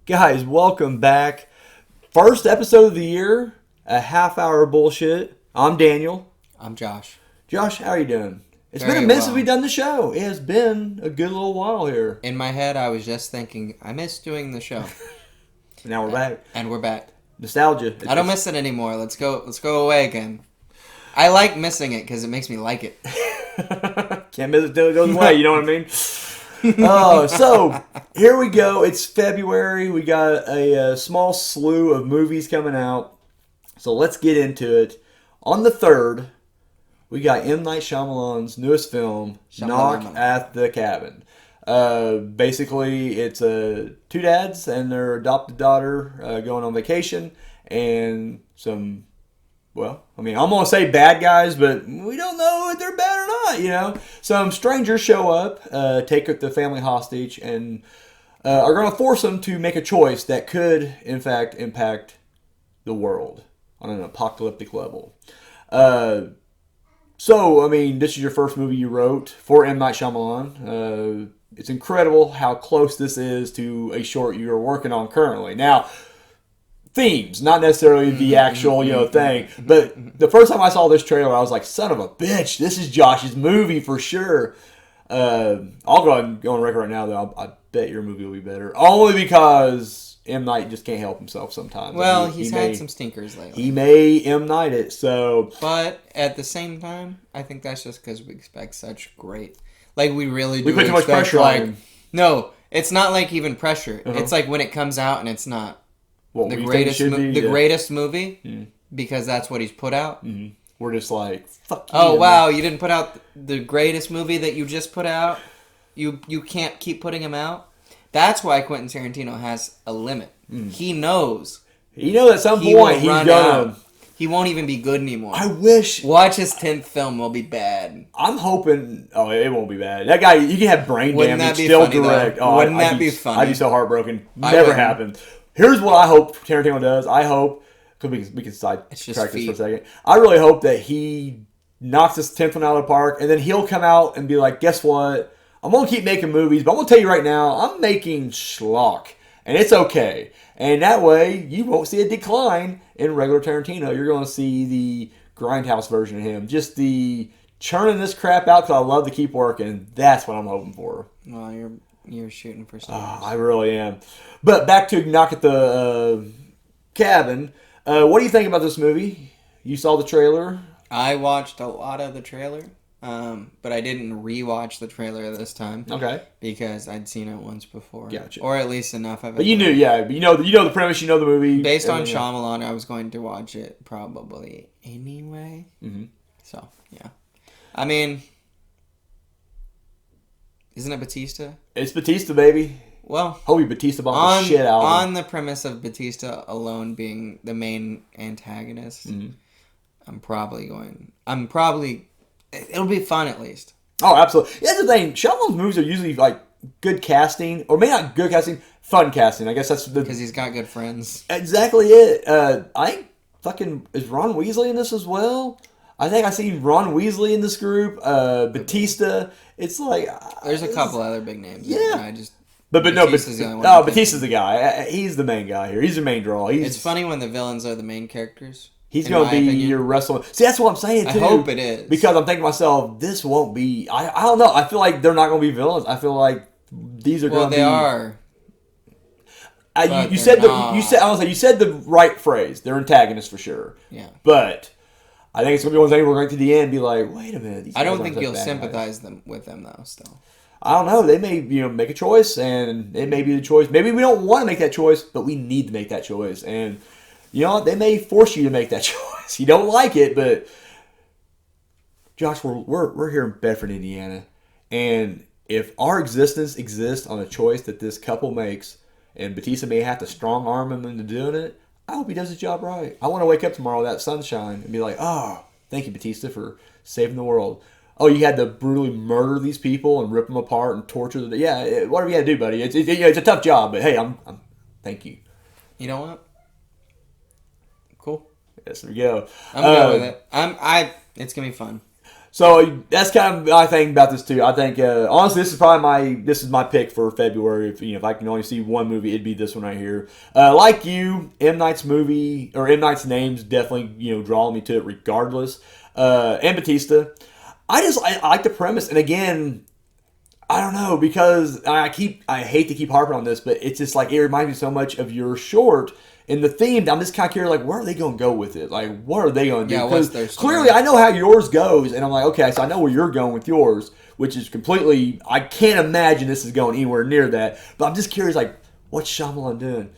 Guys, welcome back. First episode of the year, a half hour bullshit. I'm Daniel. I'm Josh. Josh, how are you doing? It's Very been a minute well. since we've done the show. It has been a good little while here. In my head, I was just thinking, I miss doing the show. Now we're back. And we're back. Nostalgia. I don't miss it anymore. Let's go away again. I like missing it because it makes me like it. Can't miss it till it goes away, you know what I mean? So, here we go. It's February. We got a small slew of movies coming out. So, let's get into it. On the 3rd, we got M. Night Shyamalan's newest film, Knock at the Cabin. Basically, it's two dads and their adopted daughter going on vacation, and some, well, I mean, I'm going to say bad guys, but we don't know if they're bad or not, you know. Some strangers show up, take the family hostage, and are going to force them to make a choice that could, in fact, impact the world on an apocalyptic level. So, I mean, this is your first movie you wrote for M. Night Shyamalan. It's incredible how close this is to a short you're working on currently. Now, themes, not necessarily the actual, thing. But the first time I saw this trailer, I was like, son of a bitch, this is Josh's movie for sure. I'll go ahead and go on record right now, though. I bet your movie will be better. Only because M. Night just can't help himself sometimes. Well, he's had some stinkers lately. He may M. Night it, so... But at the same time, I think that's just because we expect such great... Like, we really do. We put too much pressure on him. No, it's not like even pressure. Uh-huh. It's like when it comes out and it's not the greatest movie, because that's what he's put out. Mm-hmm. We're just like, fuck you. Oh, wow, you didn't put out the greatest movie that you just put out? You can't keep putting him out? That's why Quentin Tarantino has a limit. He knows. He knows at some point he's gonna... He won't even be good anymore. I wish... Watch his 10th film will be bad. I'm hoping... Oh, it won't be bad. That guy, you can have brain damage, still funny, direct. Oh, Wouldn't that be funny? I'd be so heartbroken. Never happened. Here's what I hope Tarantino does. I hope... Because we can sidetrack this for a second. I really hope that he knocks this 10th one out of the park, and then he'll come out and be like, guess what? I'm going to keep making movies, but I'm going to tell you right now, I'm making schlock. And it's okay. And that way, you won't see a decline in regular Tarantino. You're going to see the grindhouse version of him. Just the churning this crap out because I love to keep working. That's what I'm hoping for. Well, you're shooting for stars. I really am. But back to Knock at the Cabin. What do you think about this movie? You saw the trailer? I watched a lot of the trailer. But I didn't rewatch the trailer this time. Okay. Because I'd seen it once before. Gotcha. Or at least enough of it. But you knew, yeah. You know the premise, you know the movie. Based on Shyamalan, I was going to watch it probably anyway. Mm-hmm. So, yeah. I mean, isn't it Batista? It's Batista, baby. Well, holy Batista bombed the shit out of him. On the premise of Batista alone being the main antagonist, it'll be fun at least. Oh, absolutely. That's the thing. Shyamalan's movies are usually like good casting, or maybe not good casting, fun casting. I guess that's because he's got good friends. Exactly it. I think fucking is Ron Weasley in this as well. I think I seen Ron Weasley in this group. Batista. It's like there's a couple other big names. Yeah. Batista's the guy. He's the main guy here. He's the main draw. It's funny when the villains are the main characters. He's going to be your wrestling. See, that's what I'm saying, too. I hope it is. Because I'm thinking to myself, this won't be... I don't know. I feel like they're not going to be villains. I feel like these are going to be... Well, they are. You said the right phrase. They're antagonists for sure. Yeah. But I think it's going to be one thing we're going to the end and be like, wait a minute. I don't think you'll sympathize with them, though, still. I don't know. They may make a choice, and it may be the choice. Maybe we don't want to make that choice, but we need to make that choice. And... you know, they may force you to make that choice. You don't like it, but Josh, we're here in Bedford, Indiana, and if our existence exists on a choice that this couple makes, and Batista may have to strong arm him into doing it, I hope he does his job right. I want to wake up tomorrow with that sunshine and be like, oh, thank you, Batista, for saving the world. Oh, you had to brutally murder these people and rip them apart and torture them. Yeah, whatever you had to do, buddy. It's a tough job, but hey, I'm thank you. You know what? Cool. Yes, there we go. I'm good with it. It's gonna be fun. So that's kind of my thing about this too. I think honestly, this is my pick for February. If I can only see one movie, it'd be this one right here. Like you, M Night's name's definitely drawing me to it regardless. And Batista, I like the premise, and again, I don't know because I hate to keep harping on this, but it's just like it reminds me so much of your short. In the theme, I'm just kind of curious, like, where are they going to go with it? Like, what are they going to do? Because clearly I know how yours goes, and I'm like, okay, so I know where you're going with yours, which is completely, I can't imagine this is going anywhere near that. But I'm just curious, like, what's Shyamalan doing?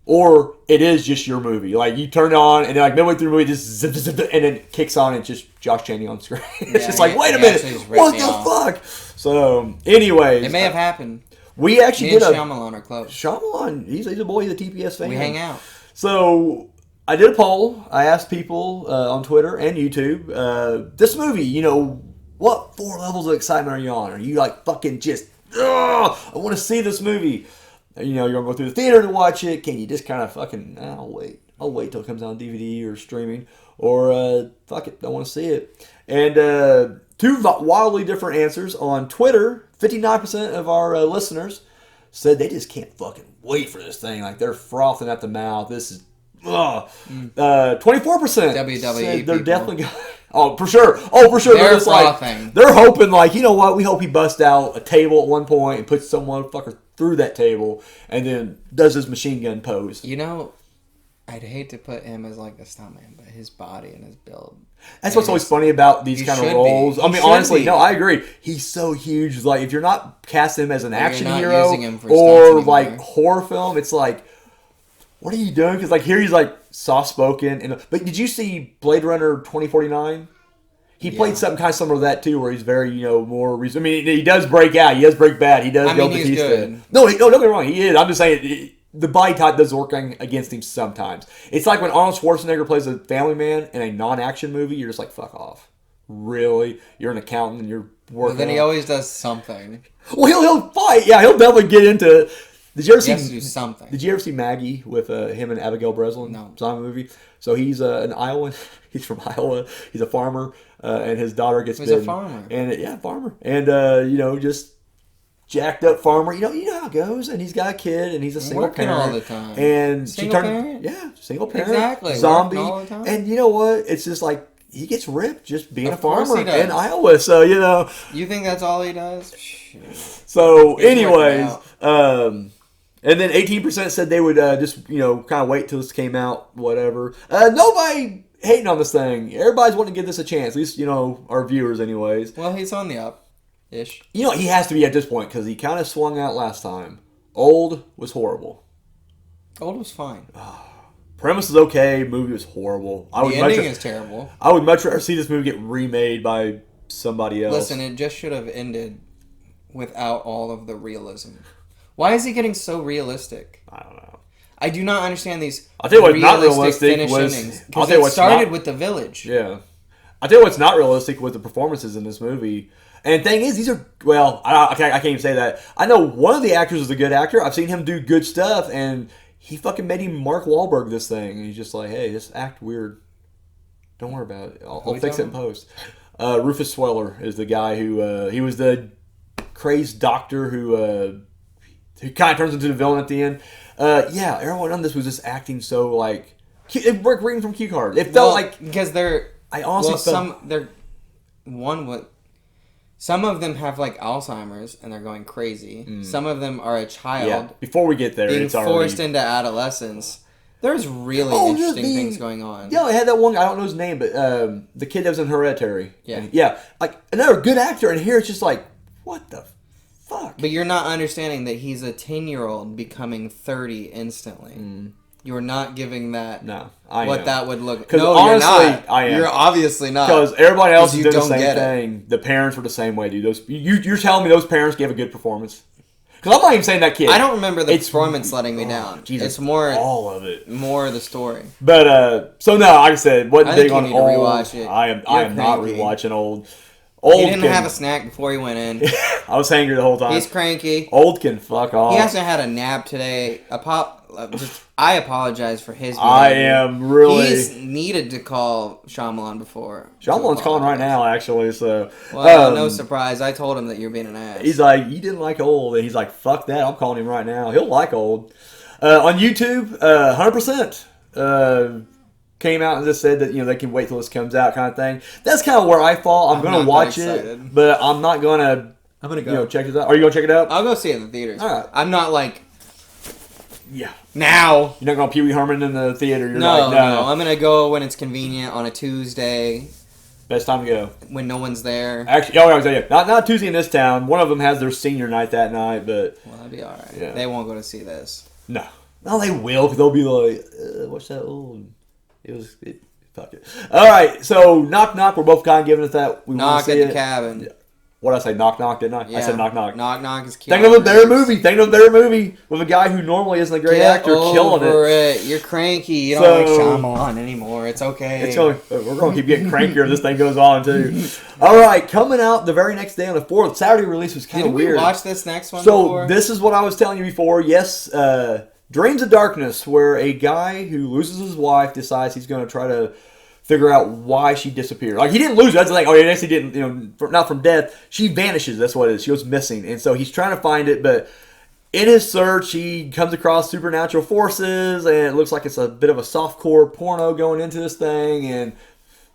Or it is just your movie. Like, you turn it on, and then, like, midway through the movie, just zip, zip, zip, and then it kicks on, and it's just Josh Chaney on screen. It's just like, wait a minute, what the fuck? So, anyways. It may have happened. We actually did Shyamalan are close. Shyamalan, he's a boy, he's a TPS fan. We hang out. So I did a poll. I asked people on Twitter and YouTube, this movie, what 4 levels of excitement are you on? Are you like fucking just, I want to see this movie? You're going to go through the theater to watch it. Can you just kind of fucking, I'll wait till it comes out on DVD or streaming. Or fuck it, I want to see it. And 2 wildly different answers on Twitter. 59% of our listeners said they just can't fucking wait for this thing. Like, they're frothing at the mouth. This is, 24% WWE they're definitely going. Oh, for sure. They're frothing. Like, they're hoping, like, you know what? We hope he busts out a table at one point and puts some motherfucker through that table and then does his machine gun pose. I'd hate to put him as like a stuntman, but his body and his build. That's what's always funny about these kind of roles. I mean, honestly, no, I agree. He's so huge. Like, if you're not casting him as an action hero or like horror film, it's like, what are you doing? Because like here he's like soft spoken. But did you see Blade Runner 2049? He played something kind of similar to that too, where he's very more. I mean, he does break out. He does break bad. He does go Batista. Good. No, don't get me wrong. He is. I'm just saying. The body type does work against him sometimes. It's like when Arnold Schwarzenegger plays a family man in a non-action movie, you're just like, fuck off. Really? You're an accountant and you're working. But then he always does something. Well, he'll fight. Yeah, he'll definitely get into it. Did you ever he has to do something. Did you ever see Maggie with him and Abigail Breslin? No. Zombie movie. So he's an Iowan. He's from Iowa. He's a farmer, and his daughter gets bitten. He's a farmer. And farmer. And just jacked up farmer. You know how it goes. And he's got a kid, and he's a single parent all the time. And single parent? Yeah, single parent. Exactly. Zombie. All the time. And you know what? It's just like he gets ripped just being a farmer in Iowa. So You think that's all he does? Shoot. So, anyways, and then 18% said they would just kind of wait till this came out, whatever. Nobody hating on this thing. Everybody's wanting to give this a chance. At least our viewers, anyways. Well, he's on the up-ish. He has to be at this point because he kind of swung out last time. Old was horrible. Old was fine. Premise is okay. Movie was horrible. The ending is terrible. I would much rather see this movie get remade by somebody else. Listen, it just should have ended without all of the realism. Why is he getting so realistic? I don't know. I do not understand these. I'll tell you what's not realistic because it started with the village. Yeah. I'll tell you what's not realistic with the performances in this movie. And the thing is, these are, I can't even say that. I know one of the actors is a good actor. I've seen him do good stuff, and he fucking made him Mark Wahlberg this thing. And he's just like, hey, just act weird. Don't worry about it. I'll fix it in post. Rufus Sweller is the guy who, he was the crazed doctor who kind of turns into the villain at the end. Everyone on this was just acting so like reading from cue cards. It felt like because they're. I honestly some of them have like Alzheimer's and they're going crazy. Some of them are a child. Yeah. Before we get there, being it's already forced into adolescence. There's really interesting things going on. Yeah, I had that one. I don't know his name, but the kid that was in Hereditary. Yeah, like another good actor, and here it's just like, what the fuck? But you're not understanding that he's a 10-year-old becoming 30 instantly. You're not giving that that would look. Because no, honestly, you're not. I am. You're obviously not. Because everybody else is doing the same thing. The parents were the same way, dude. You're telling me those parents gave a good performance? Because I'm not even saying that kid. I don't remember the performance letting me down. Jesus, it's more all of it. More the story. But so no, like I said, wasn't big on Old. Rewatch it. I am not rewatching Old. He didn't have a snack before he went in. I was hangry the whole time. He's cranky. Old can fuck off. He hasn't had a nap today. I apologize for his behavior. I am really... He's needed to call Shyamalan before. Shyamalan's calling right now, actually, so... Well, no surprise. I told him that you're being an ass. He's like, you didn't like Old. And he's like, fuck that. I'm calling him right now. He'll like Old. On YouTube, 100%. Came out and just said that, they can wait till this comes out kind of thing. That's kind of where I fall. I'm going to watch it, but I'm not going to... I'm going to go. Check this out. Are you going to check it out? I'll go see it in the theaters. All right. I'm not like... Yeah. Now. You're not going to Pee Wee Herman in the theater. No. I'm going to go when it's convenient on a Tuesday. Best time to go. When no one's there. Actually, I was saying, not Tuesday in this town. One of them has their senior night that night, but... Well, that'd be all right. Yeah. They won't go to see this. No. No, they will, because they'll be like, what's that old... Fuck it. All right, so Knock Knock. We're both kind of giving it that. We Knock at the cabin. What did I say? Knock Knock, didn't I? Yeah. I said Knock Knock. Knock Knock is killing it. Think of their movie with a guy who normally isn't a great actor killing it. You're cranky. You don't like Shyamalan anymore. It's okay. We're going to keep getting crankier as this thing goes on, too. All right, coming out the very next day on the 4th. Saturday release was kind of weird. Did we watch this next one before? This is what I was telling you before. Yes, Dreams of Darkness, where a guy who loses his wife decides he's going to try to figure out why she disappeared. Like, he didn't lose her. That's the thing. Oh, he actually didn't, not from death. She vanishes. That's what it is. She goes missing. And so he's trying to find it, but in his search, he comes across supernatural forces, and it looks like it's a bit of a softcore porno going into this thing, and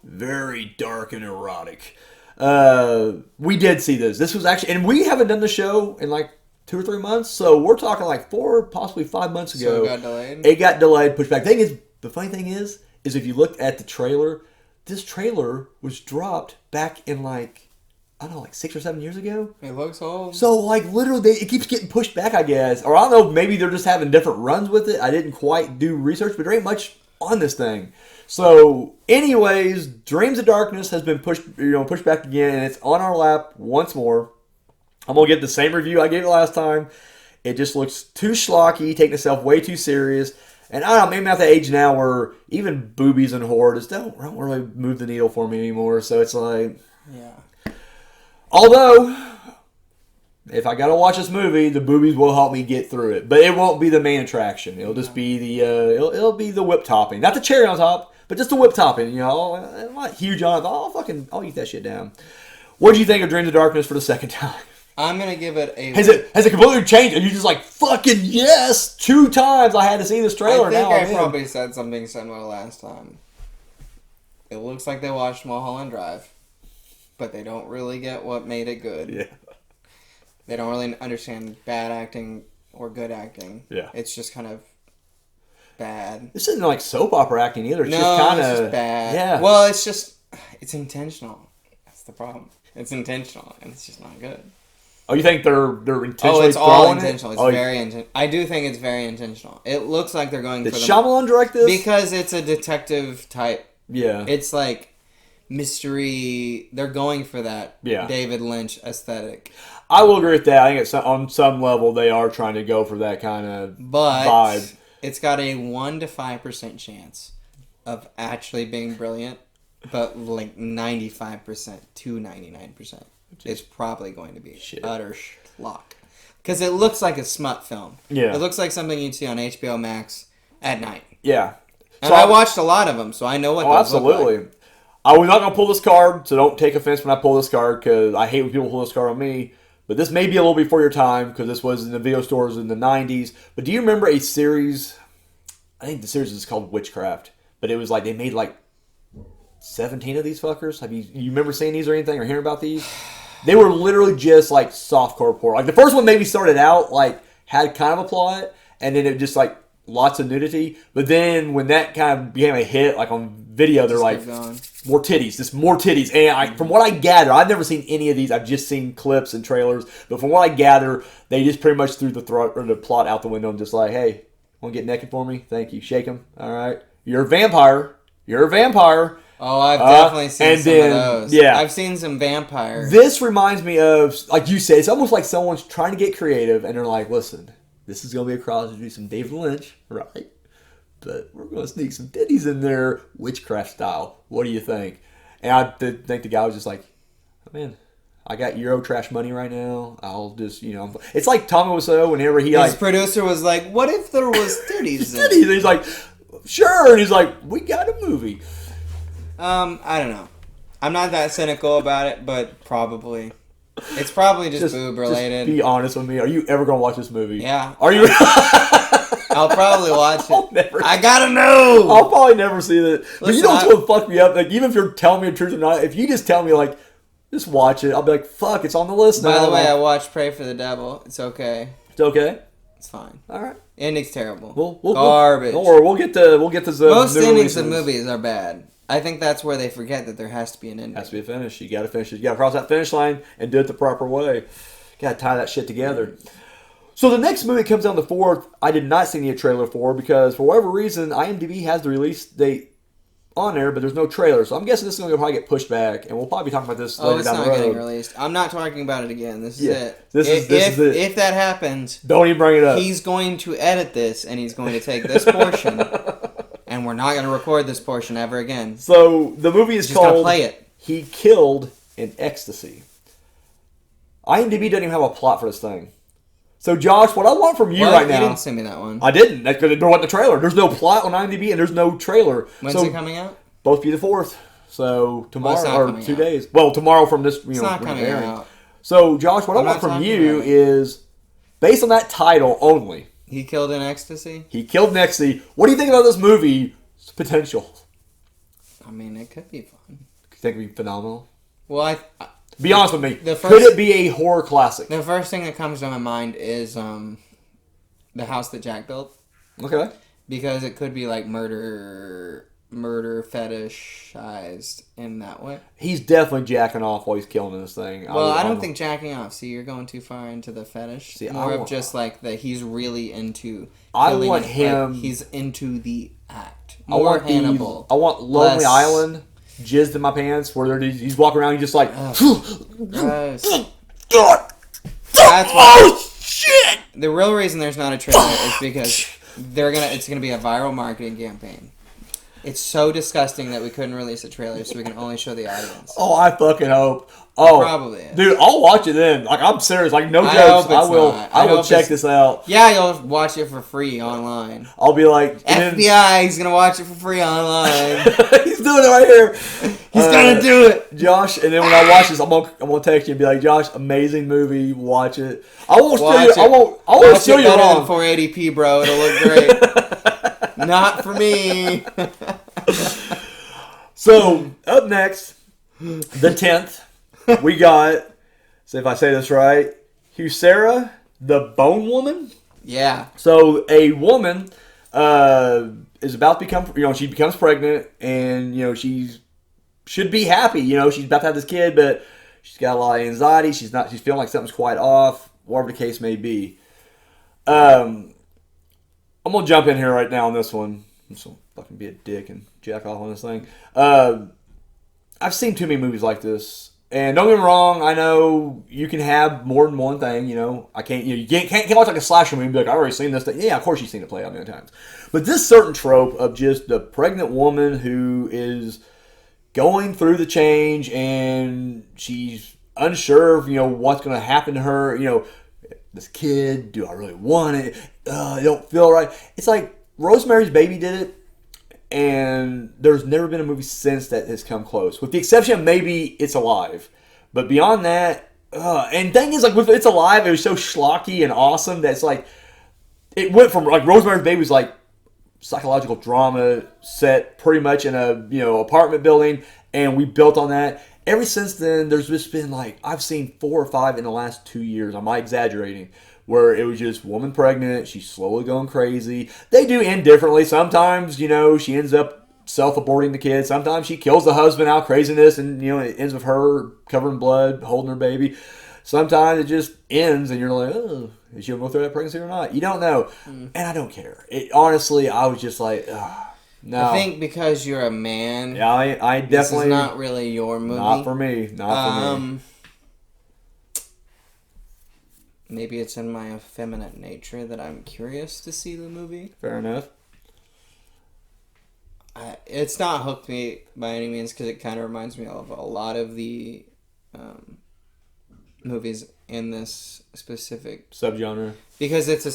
very dark and erotic. We did see this. This was actually, and we haven't done the show in like 2 or 3 months, so we're talking like 4, possibly 5 months ago. So it got delayed? It got delayed, pushed back. The funny thing is if you look at the trailer, this trailer was dropped back in like 6 or 7 years ago. It looks old. So like literally, it keeps getting pushed back, I guess. Or I don't know, maybe they're just having different runs with it. I didn't quite do research, but there ain't much on this thing. So, anyways, Dreams of Darkness has been pushed back again, and it's on our lap once more. I'm going to get the same review I gave it last time. It just looks too schlocky, taking itself way too serious. And I don't know, maybe I'm at the age now where even boobies and horror just don't really move the needle for me anymore. So it's like... Yeah. Although, if I got to watch this movie, the boobies will help me get through it. But it won't be the main attraction. It'll just be the... It'll be the whip topping. Not the cherry on top, but just the whip topping. I'm not huge on it. I'll eat that shit down. What did you think of Dreams of Darkness for the second time? I'm going to give it a... Has it completely changed? Are you just like, fucking yes? 2 times I had to see this trailer. I probably said something similar last time. It looks like they watched Mulholland Drive, but they don't really get what made it good. Yeah. They don't really understand bad acting or good acting. Yeah. It's just kind of bad. This isn't like soap opera acting either. It's no, just kind of... it's just bad. Yeah. Well, it's intentional. That's the problem. It's intentional, and it's just not good. Oh, you think they're intentionally? Oh, it's all intentional. It's very intentional. I do think it's very intentional. It looks like they're going for the... Did Shyamalan direct this? Because it's a detective type. Yeah. It's like mystery. They're going for that David Lynch aesthetic. I will agree with that. I think on some level they are trying to go for that kind of vibe. It's got a 1 to 5% chance of actually being brilliant, but like 95% to 99%. It's probably going to be utter schlock. Because it looks like a smut film. Yeah. It looks like something you'd see on HBO Max at night. Yeah. And I watched a lot of them, so I know what those absolutely. look like. I was not going to pull this card, so don't take offense when I pull this card, because I hate when people pull this card on me. But this may be a little before your time, because this was in the video stores in the 90s. But do you remember a series? I think the series is called Witchcraft. But it was like, they made like 17 of these fuckers. You remember seeing these or anything, or hearing about these? They were literally just like softcore porn. Like the first one maybe started out like had kind of a plot, and then it just like lots of nudity. But then when that kind of became a hit, like on video, they're like more titties, just more titties. And from what I gather, I've never seen any of these. I've just seen clips and trailers. But from what I gather, they just pretty much threw the plot out the window and just like, hey, want to get naked for me? Thank you. Shake them. All right. You're a vampire. You're a vampire. Oh, I've definitely seen some of those. Yeah. I've seen some vampires. This reminds me of, like you said, it's almost like someone's trying to get creative, and they're like, listen, this is going to be a cross between some David Lynch, right? But we're going to sneak some titties in there, witchcraft style. What do you think? And I think the guy was just like, Man, I got Euro trash money right now. I'll just, it's like Tommy Wiseau whenever his producer was like, "What if there was titties?" Titties. He's like, "Sure," and he's like, "We got a movie." I don't know. I'm not that cynical about it, but probably. It's probably just boob related. Just be honest with me. Are you ever gonna watch this movie? Yeah. Are you? I'll probably watch it. I gotta know. I'll probably never see that. But you know what's gonna fuck me up? Like, even if you're telling me the truth or not, if you just tell me like, just watch it, I'll be like, fuck, it's on the list now. By the way, I watched Pray for the Devil. It's okay. It's okay. It's fine. All right. Ending's terrible. Garbage. Don't worry, we'll get to most endings of movies are bad. I think that's where they forget that there has to be an ending. Has to be a finish. You got to finish it. You got to cross that finish line and do it the proper way. Got to tie that shit together. So the next movie comes on the 4th. I did not see any trailer for because for whatever reason, IMDb has the release date on there, but there's no trailer. So I'm guessing this is going to probably get pushed back, and we'll probably be talking about this later down the road. It's not getting released. I'm not talking about it again. This is it. This is it. If that happens, don't even bring it up. He's going to edit this, and he's going to take this portion. And we're not going to record this portion ever again. So the movie is called Play It. He Killed in Ecstasy. IMDb doesn't even have a plot for this thing. So Josh, what I want from you right now... You didn't send me that one. I didn't. That's because there wasn't a trailer. There's no plot on IMDb and there's no trailer. When's it coming out? Both be the 4th. So tomorrow or 2 days. Well, tomorrow from this... It's not coming out. So Josh, what I want from you is, based on that title only... He Killed in Ecstasy? He Killed in Ecstasy. What do you think about this movie's potential? I mean, it could be fun. You think it would be phenomenal? Well, be honest with me. Could it be a horror classic? The first thing that comes to my mind is The House That Jack Built. Okay. Because it could be like murder fetishized in that way. He's definitely jacking off while he's killing this thing. Well, I don't think jacking off. See, you're going too far into the fetish. See, more of just like that he's really into. I want him. Like he's into the act. More Hannibal. I want Lonely Island jizzed in my pants where he's walking around. He's just like. Gross. That's why. Oh shit! The real reason there's not a trailer is because it's gonna be a viral marketing campaign. It's so disgusting that we couldn't release a trailer, so we can only show the audience. Oh, I fucking hope. Oh, probably is. Dude, I'll watch it then. Like, I'm serious. Like, no jokes. I will check this out. Yeah, you'll watch it for free online. I'll be like, FBI. He's gonna watch it for free online. He's doing it right here. He's gonna do it, Josh. And then when I watch this, I'm gonna text you and be like, Josh, amazing movie. Watch it. I won't steal you. I won't steal you wrong. 480p, bro. It'll look great. Not for me. So, up next, the 10th, we got, so if I say this right, Husera, the Bone Woman? Yeah. So, a woman is about to become, she becomes pregnant, and, she should be happy, she's about to have this kid, but she's got a lot of anxiety, she's feeling like something's quite off, whatever the case may be. I'm going to jump in here right now on this one. I'm just going to fucking be a dick and jack off on this thing. I've seen too many movies like this. And don't get me wrong, I know you can have more than one thing, I can't, you can't watch like a slasher movie and be like, I've already seen this thing. Yeah, of course you've seen it play out many times. But this certain trope of just the pregnant woman who is going through the change and she's unsure of, what's going to happen to her, this kid, do I really want it? I don't feel right. It's like Rosemary's Baby did it, and there's never been a movie since that has come close, with the exception of maybe It's Alive. But beyond that, and thing is, like with It's Alive, it was so schlocky and awesome that it's like it went from like Rosemary's Baby was like psychological drama set pretty much in a apartment building, and we built on that. Ever since then, there's just been like I've seen 4 or 5 in the last 2 years. Am I exaggerating? Where it was just woman pregnant, she's slowly going crazy. They do end differently. Sometimes, she ends up self-aborting the kid. Sometimes she kills the husband out of craziness and, it ends with her covered in blood, holding her baby. Sometimes it just ends and you're like, oh, is she going to go through that pregnancy or not? You don't know. And I don't care. Honestly, I was just like, no. I think because you're a man. Yeah, I definitely. This is not really your movie. Not for me. Not for me. Maybe it's in my effeminate nature that I'm curious to see the movie. Fair enough. It's not hooked me by any means because it kind of reminds me of a lot of the movies in this specific subgenre because it's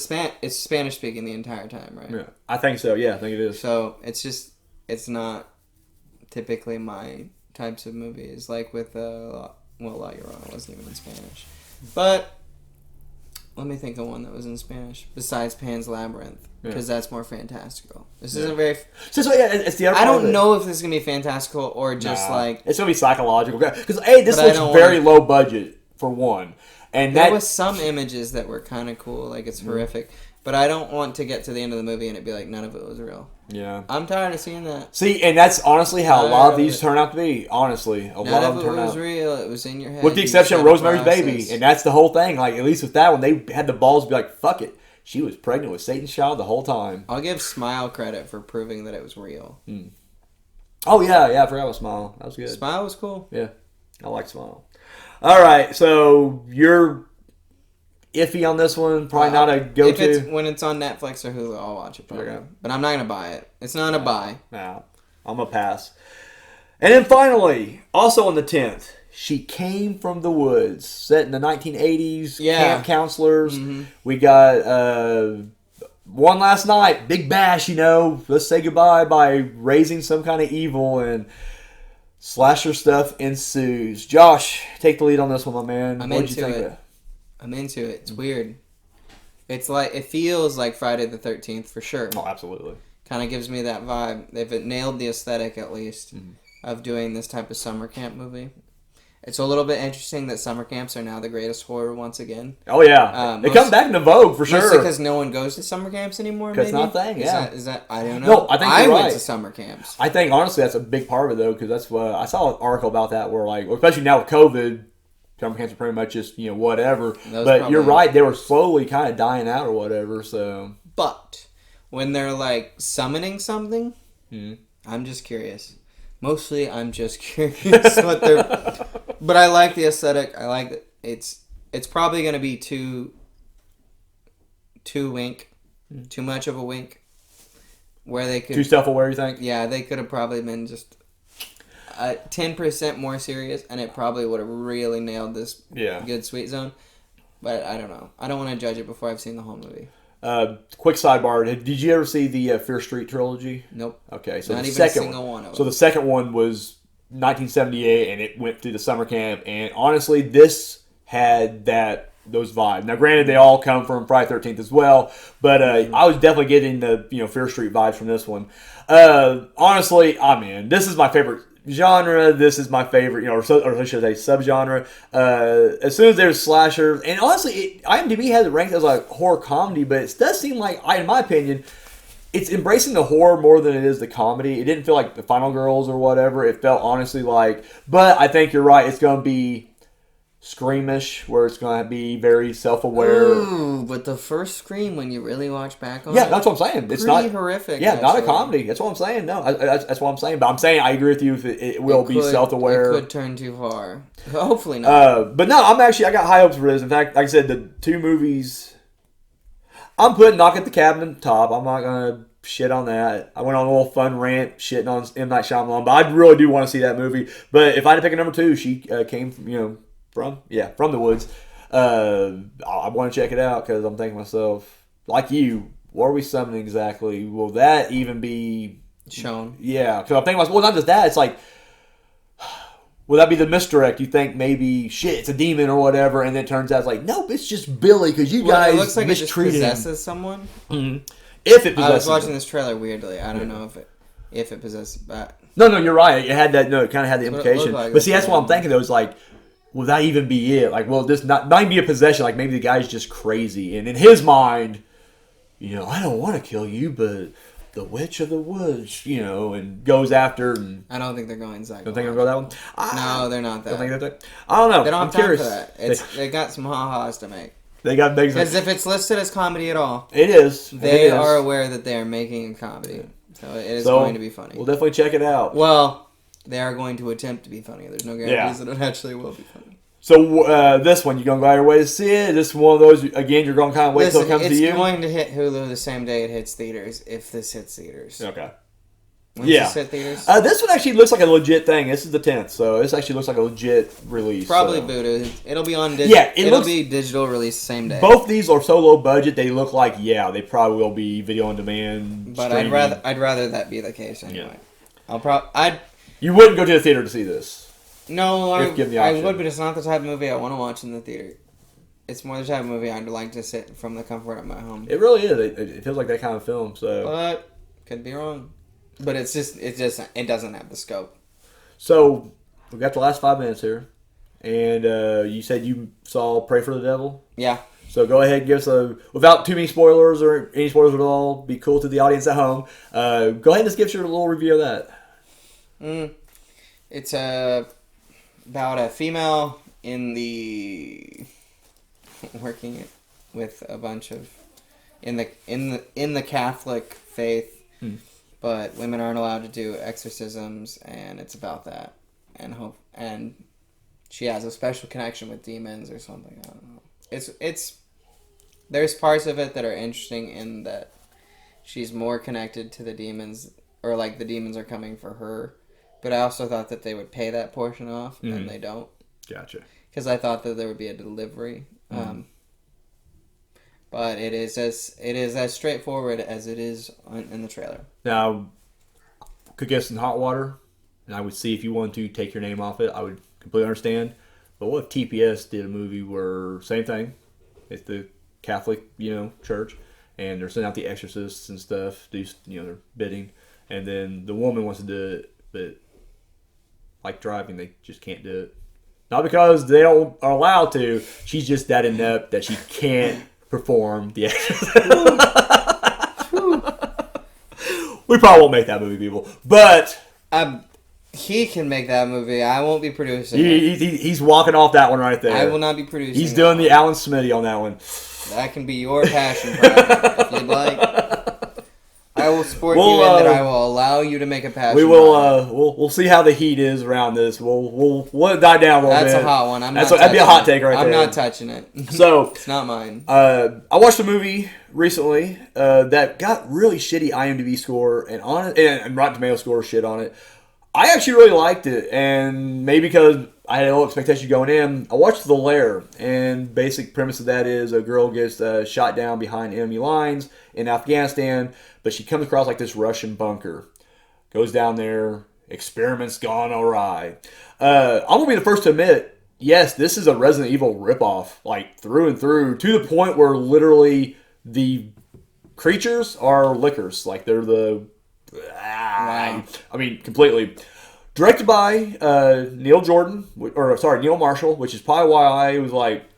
Spanish speaking the entire time, right? Yeah, I think so. Yeah, I think it is. So it's not typically my types of movies. Like with La Llorona wasn't even in Spanish, but let me think of one that was in Spanish besides Pan's Labyrinth because that's more fantastical. This isn't very. It's the other. I don't know if this is gonna be fantastical or just like it's gonna be psychological because this looks very low budget for one, and there was some images that were kind of cool, like it's horrific. But I don't want to get to the end of the movie and it be like none of it was real. Yeah. I'm tired of seeing that. See, and that's honestly how a lot of these turn out to be. Honestly, a lot of them turn out. None of it was real. It was in your head. With the exception of Rosemary's Baby, and that's the whole thing. Like at least with that one, they had the balls to be like, "Fuck it, she was pregnant with Satan's child the whole time." I'll give Smile credit for proving that it was real. Oh yeah, I forgot about Smile. That was good. Smile was cool. Yeah, I like Smile. All right, so you're iffy on this one. Probably not a go-to. When it's on Netflix or Hulu, I'll watch it probably. Okay. But I'm not going to buy it. It's not a buy. No, I'm going to pass. And then finally, also on the 10th, She Came from the Woods. Set in the 1980s. Camp counselors. Mm-hmm. We got One Last Night. Big bash, Let's say goodbye by raising some kind of evil and slasher stuff ensues. Josh, take the lead on this one, my man. What did you think of it? I'm into it. It's weird. It's like it feels like Friday the 13th for sure. Oh, absolutely. Kind of gives me that vibe. They've nailed the aesthetic at least of doing this type of summer camp movie. It's a little bit interesting that summer camps are now the greatest horror once again. Oh yeah, they come back into vogue for sure. Mostly because no one goes to summer camps anymore. Because it's not a thing. Yeah, is that I don't know. No, I think I you're went right. to summer camps. I think honestly that's a big part of it though, because that's what I saw an article about that where especially now with COVID. Summer camps are pretty much just, whatever. But you're right, they were slowly kind of dying out or whatever, so. But when they're like summoning something, I'm just curious. Mostly I'm just curious what they're. But I like the aesthetic. I like that it's probably going to be too wink. Too much of a wink. Where they could. Too self-aware, you think? Yeah, they could have probably been just 10% more serious, and it probably would have really nailed this good sweet zone. But I don't know. I don't want to judge it before I've seen the whole movie. Quick sidebar: did you ever see the Fear Street trilogy? Nope. Okay, so not the even second a single one of them. So the second one was 1978, and it went through the summer camp. And honestly, this had those vibes. Now, granted, they all come from Friday 13th as well, but I was definitely getting the Fear Street vibes from this one. Honestly, this is my favorite genre. This is my favorite, or I should say subgenre. As soon as there's slashers, and honestly, IMDb has it ranked as like horror comedy, but it does seem like, in my opinion, it's embracing the horror more than it is the comedy. It didn't feel like The Final Girls or whatever. It felt honestly like, but I think you're right. It's going to be Screamish, where it's going to be very self-aware. Ooh, but the first Scream, when you really watch back on that's what I'm saying. It's not horrific. Yeah, actually. Not a comedy. That's what I'm saying. No, that's what I'm saying. But I'm saying I agree with you. If it will be self-aware. It could turn too far. Hopefully not. But no, I got high hopes for this. In fact, like I said, the two movies, I'm putting Knock at the Cabin at the top. I'm not gonna shit on that. I went on a little fun rant shitting on M. Night Shyamalan, but I really do want to see that movie. But if I had to pick a number two, She came from the woods. I want to check it out because I'm thinking to myself, like you, what are we summoning exactly? Will that even be shown? Yeah, because I'm thinking myself, well, not just that. It's like, will that be the misdirect? You think maybe it's a demon or whatever, and then it turns out it's like, nope, it's just Billy because you guys it looks like mistreated it just possesses someone. Mm-hmm. If it possesses, I was watching this trailer weirdly. I don't know if it possesses that. No, you're right. It had that. No, it kind of had the implication. Like, but see, that's what I'm thinking. Though, is like, will that even be it? Like, will this not even be a possession? Like, maybe the guy's just crazy, and in his mind, I don't want to kill you, but the witch of the woods, and goes after. And I don't think they're going psycho. Don't think they'll go that one. No, they're not that. Don't think they're that. I don't know. They don't have time for that. They got some ha-has to make. They got big. Because if it's listed as comedy at all, it is. They are aware that they are making a comedy, so it is going to be funny. We'll definitely check it out. Well, they are going to attempt to be funny. There's no guarantees that it actually will be funny. So this one, you gonna go out of your way to see it? This is one of those again. You're gonna kind of wait till it comes to you. It's going to hit Hulu the same day it hits theaters. If this hits theaters, okay. This hit theaters? This one actually looks like a legit thing. This is the 10th, so this actually looks like a legit release. Probably Buddha. It'll be on digital. Yeah, it'll be digital release same day. Both these are so low budget. They look like they probably will be video on demand. But streaming. I'd rather that be the case anyway. Yeah. You wouldn't go to the theater to see this. No, I would, but it's not the type of movie I want to watch in the theater. It's more the type of movie I'd like to sit from the comfort of my home. It really is. It feels like that kind of film. So, but could be wrong. But it doesn't have the scope. So we got the last 5 minutes here, and you said you saw Pray for the Devil. Yeah. So go ahead and give us without too many spoilers or any spoilers at all. Be cool to the audience at home. Go ahead and just give us your little review of that. It's about a female in the working with a bunch of in the Catholic faith. But women aren't allowed to do exorcisms, and it's about that, and she has a special connection with demons or something. I don't know. It's there's parts of it that are interesting in that she's more connected to the demons, or like the demons are coming for her. But I also thought that they would pay that portion off, and they don't. Gotcha. Because I thought that there would be a delivery. But it is as straightforward as it is in the trailer. Now, could get some hot water, and I would see if you wanted to take your name off it. I would completely understand. But what if TPS did a movie where same thing? It's the Catholic, church, and they're sending out the exorcists and stuff, do their bidding, and then the woman wants to do it, but like driving, they just can't do it. Not because they are allowed to. She's just that inept that she can't perform the exorcism. We probably won't make that movie, people. But he can make that movie. I won't be producing he's walking off that one right there. I will not be producing. He's doing the Alan Smitty on that one. That can be your passion project if you'd like. I will support you in that. I will allow you to make a passion. We will. We'll see how the heat is around this. We'll let it die down a little bit. That's a hot one. That'd be a hot take right there. I'm not touching it. So it's not mine. I watched a movie recently that got really shitty IMDb score and Rotten Tomato score shit on it. I actually really liked it, and maybe because I had low expectations going in, I watched The Lair, and basic premise of that is a girl gets shot down behind enemy lines in Afghanistan, but she comes across like this Russian bunker, goes down there, experiments gone awry. I'm going to be the first to admit, yes, this is a Resident Evil ripoff, like through and through, to the point where literally the creatures are lickers, like they're the... Wow. I mean, completely. Directed by Neil Marshall, which is probably why I was like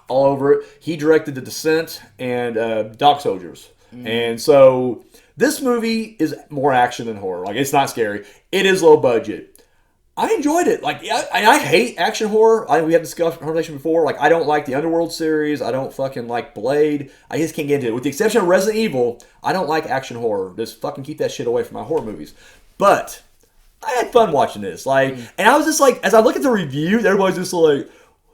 all over it. He directed The Descent and Dog Soldiers. And so this movie is more action than horror. Like, it's not scary. It is low budget. I enjoyed it. Like, I hate action horror. We had this conversation before. Like, I don't like the Underworld series. I don't fucking like Blade. I just can't get into it. With the exception of Resident Evil, I don't like action horror. Just fucking keep that shit away from my horror movies. But I had fun watching this. Like, and I was just like, as I look at the reviews, everybody's just like,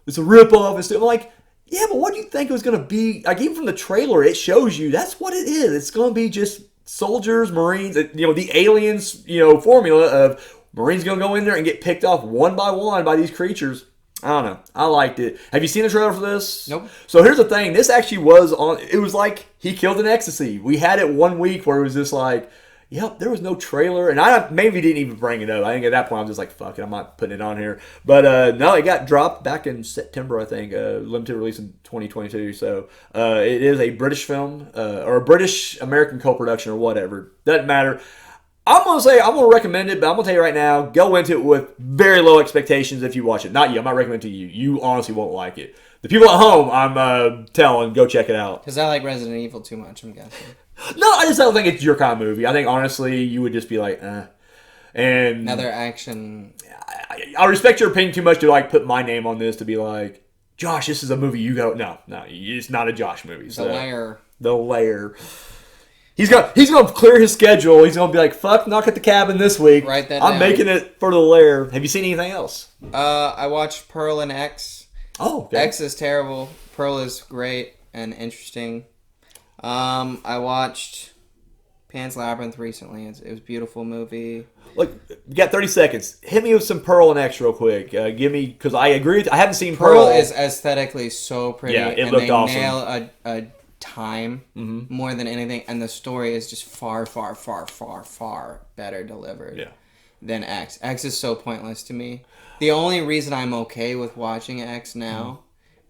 it's a ripoff and stuff. I'm like, yeah, but what do you think it was going to be? Like, even from the trailer, it shows you that's what it is. It's going to be just soldiers, Marines, the aliens, formula of Marines going to go in there and get picked off one by these creatures. I don't know. I liked it. Have you seen the trailer for this? Nope. So here's the thing. This actually was on... It was like he killed an ecstasy. We had it 1 week where it was just like, yep, there was no trailer. And I maybe didn't even bring it up. I think at that point I was just like, fuck it, I'm not putting it on here. But no, it got dropped back in September, I think. Limited release in 2022. So it is a British film or a British-American co-production or whatever. Doesn't matter. I'm going to recommend it, but I'm going to tell you right now, go into it with very low expectations if you watch it. Not you. I'm not recommending it to you. You honestly won't like it. The people at home, I'm telling, go check it out. Because I like Resident Evil too much, I'm guessing. No, I just don't think it's your kind of movie. I think, honestly, you would just be like, And another action. I respect your opinion too much to, like, put my name on this to be like, Josh, this is a movie you go... No, it's not a Josh movie. The Lair. The Lair. He's gonna clear his schedule. He's gonna be like, fuck, knock at the cabin this week. Write that I'm down. making it for The Lair. Have you seen anything else? I watched Pearl and X. Oh, okay. X is terrible. Pearl is great and interesting. I watched Pan's Labyrinth recently. It was a beautiful movie. Look, you got 30 seconds. Hit me with some Pearl and X real quick. Give me, because I agree with, I haven't seen Pearl. Pearl is aesthetically so pretty. Yeah, it looked awesome. They nail a time more than anything, and the story is just far, far, far, far, far better delivered than X. X is so pointless to me. The only reason I'm okay with watching X now,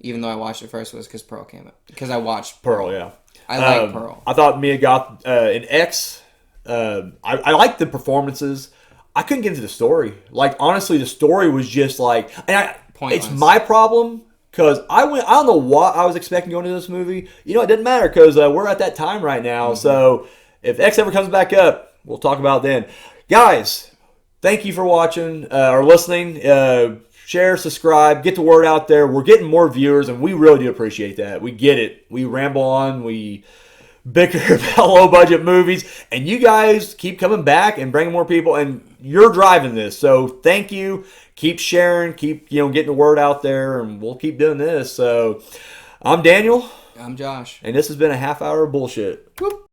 even though I watched it first, was because Pearl came out. Because I watched Pearl, yeah. I like Pearl. I thought Mia Goth in X, I liked the performances. I couldn't get into the story. Like, honestly, the story was just like... And it's my problem, because I don't know what I was expecting going into this movie. You know, it didn't matter, because we're at that time right now. So, if X ever comes back up, we'll talk about it then. Guys, thank you for watching or listening. Share, subscribe, get the word out there. We're getting more viewers, and we really do appreciate that. We get it. We ramble on. We bicker about low-budget movies, and you guys keep coming back and bringing more people, and you're driving this. So thank you. Keep sharing. Keep getting the word out there, and we'll keep doing this. So I'm Daniel. I'm Josh. And this has been a half hour of bullshit. Whoop.